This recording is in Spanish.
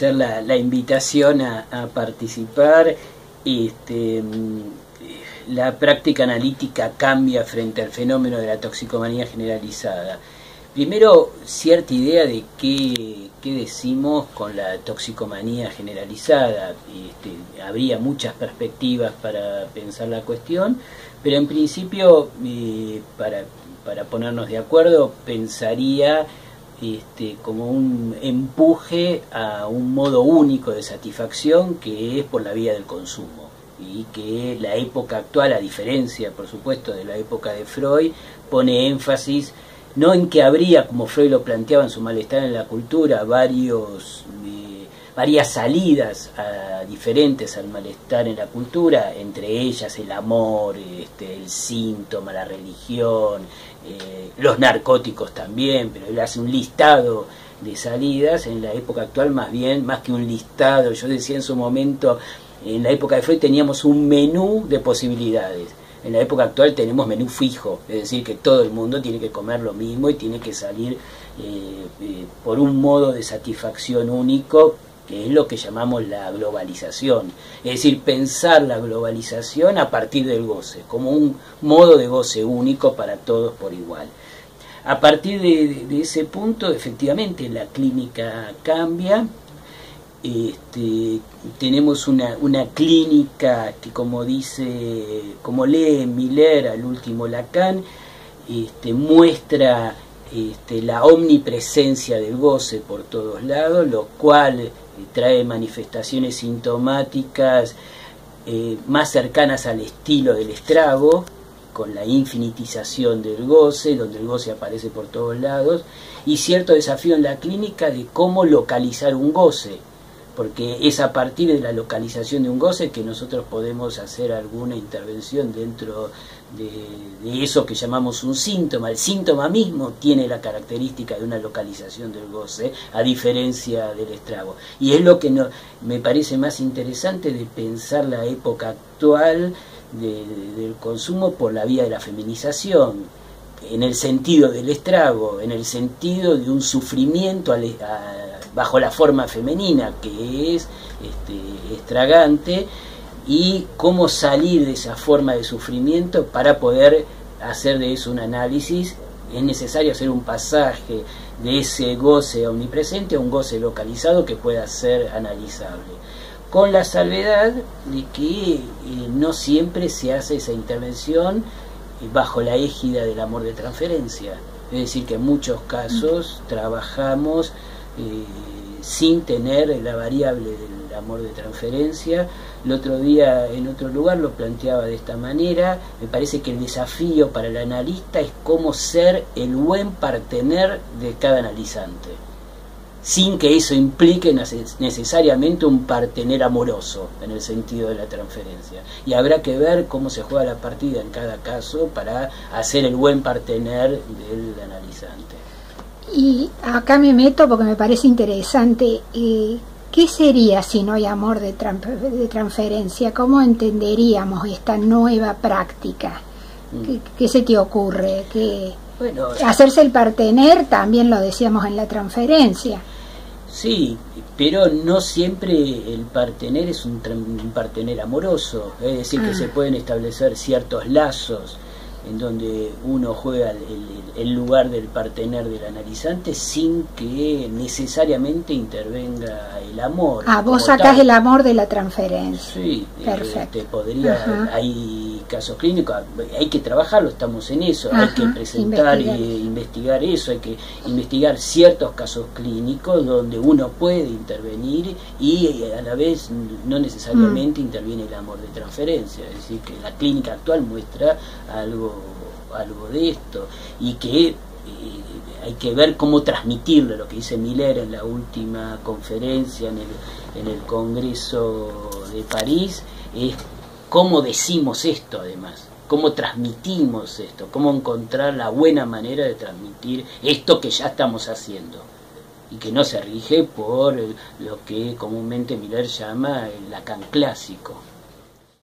agradecer la invitación a participar. La práctica analítica cambia frente al fenómeno de la toxicomanía generalizada. Primero, cierta idea de qué decimos con la toxicomanía generalizada. Habría muchas perspectivas para pensar la cuestión, pero en principio, para ponernos de acuerdo, pensaría como un empuje a un modo único de satisfacción, que es por la vía del consumo, y que la época actual, a diferencia por supuesto de la época de Freud, pone énfasis no en que habría, como Freud lo planteaba en su Malestar en la cultura, varias salidas diferentes al malestar en la cultura, entre ellas el amor, el síntoma, la religión, los narcóticos también, pero él hace un listado de salidas. En la época actual, más que un listado, yo decía en su momento, en la época de Freud teníamos un menú de posibilidades. En la época actual tenemos menú fijo, es decir, que todo el mundo tiene que comer lo mismo y tiene que salir por un modo de satisfacción único, que es lo que llamamos la globalización. Es decir, pensar la globalización a partir del goce, como un modo de goce único para todos por igual. A partir de ese punto, efectivamente, la clínica cambia. Tenemos una clínica que, como lee Miller al último Lacan, muestra la omnipresencia del goce por todos lados, lo cual trae manifestaciones sintomáticas más cercanas al estilo del estrago, con la infinitización del goce, donde el goce aparece por todos lados, y cierto desafío en la clínica de cómo localizar un goce, porque es a partir de la localización de un goce que nosotros podemos hacer alguna intervención dentro de eso que llamamos un síntoma. El síntoma mismo tiene la característica de una localización del goce, a diferencia del estrago. Y es lo que me parece más interesante de pensar la época actual del consumo por la vía de la feminización, en el sentido del estrago, en el sentido de un sufrimiento bajo la forma femenina, que es estragante, y cómo salir de esa forma de sufrimiento. Para poder hacer de eso un análisis es necesario hacer un pasaje de ese goce omnipresente a un goce localizado que pueda ser analizable, con la salvedad de que no siempre se hace esa intervención bajo la égida del amor de transferencia. Es decir, que en muchos casos trabajamos sin tener la variable del amor de transferencia. El otro día en otro lugar lo planteaba de esta manera. Me parece que el desafío para el analista es cómo ser el buen partener de cada analizante, sin que eso implique necesariamente un partener amoroso en el sentido de la transferencia. Y habrá que ver cómo se juega la partida en cada caso para hacer el buen partener del analizante. Y acá me meto porque me parece interesante. ¿Qué sería si no hay amor de transferencia? ¿Cómo entenderíamos esta nueva práctica? ¿Qué se te ocurre? Bueno, hacerse el partener también lo decíamos en la transferencia. Sí, pero no siempre el partener es un partener amoroso. Es decir, que se pueden establecer ciertos lazos en donde uno juega el lugar del partener del analizante sin que necesariamente intervenga el amor. Vos sacás el amor de la transferencia. Sí, perfecto. Hay casos clínicos, hay que trabajarlo, estamos en eso, hay que presentar investigar eso, hay que investigar ciertos casos clínicos donde uno puede intervenir y a la vez no necesariamente interviene el amor de transferencia. Es decir, que la clínica actual muestra algo de esto, y que hay que ver cómo transmitirlo. Lo que dice Miller en la última conferencia en el Congreso de París es cómo decimos esto, además, cómo transmitimos esto, cómo encontrar la buena manera de transmitir esto que ya estamos haciendo y que no se rige por lo que comúnmente Miller llama el Lacan clásico.